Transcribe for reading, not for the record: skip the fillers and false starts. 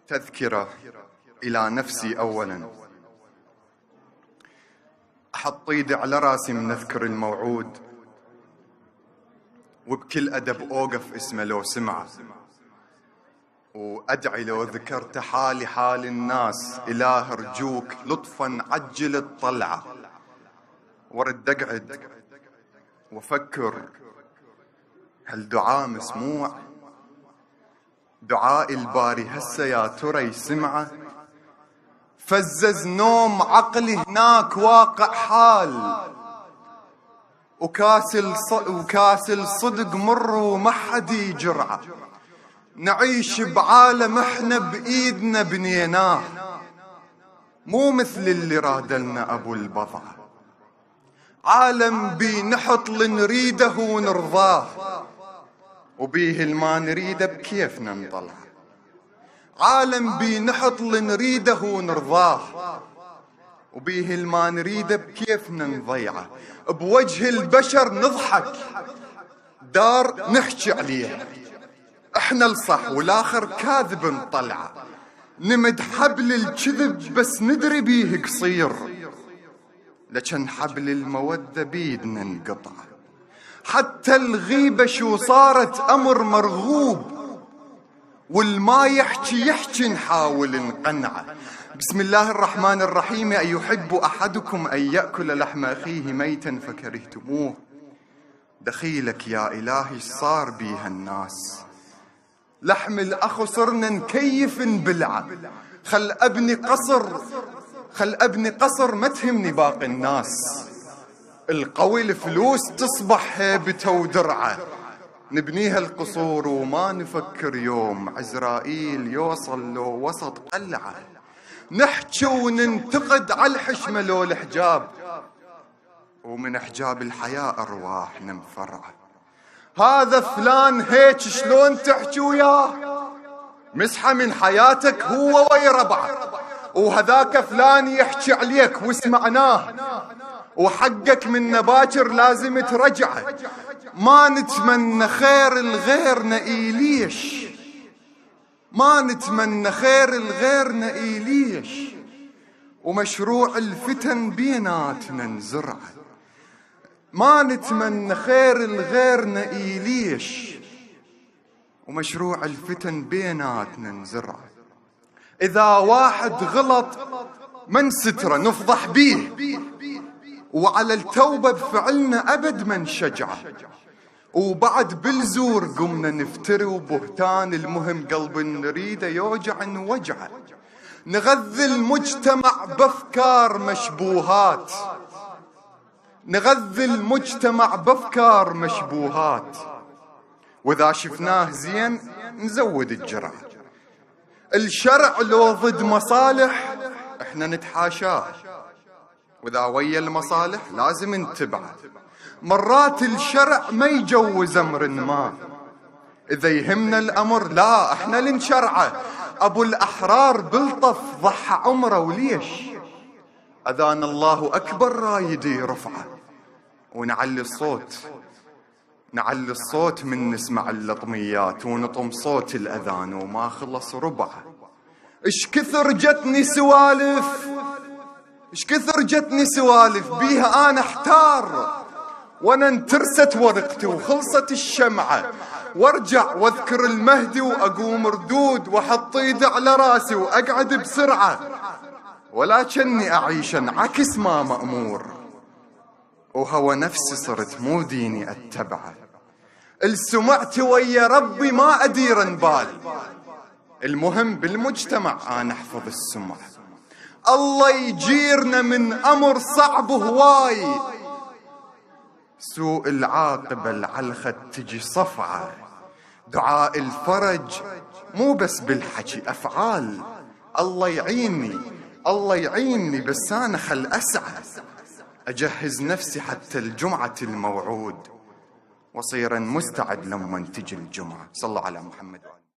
تذكرة إلى نفسي أولا. أحط إيدي على راسي من أذكر الموعود، وبكل أدب أوقف اسمه لو سمعه، وأدعي لو ذكرت حالي حال الناس. إله أرجوك لطفا عجل الطلعة. ورد أقعد وأفكر، هل دعاء مسموع؟ دعاء الباري هسه يا ترى يسمعه؟ فزز نوم عقلي هناك واقع حال، وكاس الصدق مر وما حد يجرعه. نعيش بعالم احنا بإيدنا بنيناه، مو مثل اللي رادلنا أبو البضعة. عالم بي نحط لنريده ونرضاه، وبيه الما نريده بكيفنا نطلع. عالم بي نحط لنريده ونرضاه، وبيه الما نريده بكيفنا نضيعه. بوجه البشر نضحك، دار نحكي عليه، احنا الصح والاخر كاذب نطلعه. نمد حبل الكذب بس ندري بيه قصير، لكن حبل المودة بيدنا نقطعه. حتى الغيبة شو صارت أمر مرغوب، والما يحكي نحاول نقنعه. بسم الله الرحمن الرحيم. أيحب أحدكم أن يأكل لحم أخيه ميتا فكرهتموه؟ دخيلك يا إلهي صار بيها الناس. لحم الأخ صرنا نكيف نبلعه. خل أبني قصر ما تهمني باقي الناس. القوي الفلوس تصبح هيبته ودرعه. نبنيها القصور وما نفكر يوم عزرائيل يوصل لو وسط قلعه. نحكي وننتقد على الحشمة لو الحجاب، ومن حجاب الحياة أرواحنا مفرعة. هذا فلان هيك شلون تحكي وياه؟ مسحة من حياتك هو ويا ربعه. وهذاك فلان يحكي عليك وسمعناه، وحقك من نباكر لازم ترجعه. ما نتمنى خير الغيرنا إليش، ما نتمنى خير الغيرنا إليش. ومشروع الفتن بيناتنا نزرعه. ما نتمنى خير الغيرنا إليش، ومشروع الفتن بيناتنا نزرعه. إذا واحد غلط من ستره نفضح بيه، وعلى التوبة بفعلنا أبد ما نشجعه. وبعد بالزور قمنا نفتري وبهتان. المهم قلب نريده يوجع نوجعه. نغذي المجتمع بأفكار مشبوهات، نغذي المجتمع بأفكار مشبوهات. وإذا شفناه زين نزود الجرعة. الشرع لو ضد مصالح احنا نتحاشاه، وإذا ويا المصالح لازم نتبعه. مرات الشرع ما يجوز أمر ما، إذا يهمنا الأمر لا احنا لنشرعه. أبو الأحرار بلطف ضحى عمره وليش؟ أذان الله أكبر رايدي رفعه. ونعلي الصوت من نسمع اللطميات، ونطم صوت الأذان وما خلص ربعه. إش كثر جتني سوالف بيها أنا احتار، وانا انترست ورقتي وخلصت الشمعة. وارجع واذكر المهدي واقوم ردود، واحط ايدي على راسي واقعد بسرعة. ولكني اعيش عكس ما مأمور، وهوى نفسي صرت مو ديني اتبعه. السمعت ويا ربي ما ادير نبال، المهم بالمجتمع انا احفظ السمعة. الله يجيرنا من امر صعب هواي، سوء العاقبة العلخة تجي صفعة. دعاء الفرج مو بس بالحكي أفعال. الله يعيني بس أنا خل أسعى. أجهز نفسي حتى الجمعة الموعود، وصيرا مستعد لما تجي الجمعة. صلوا على محمد.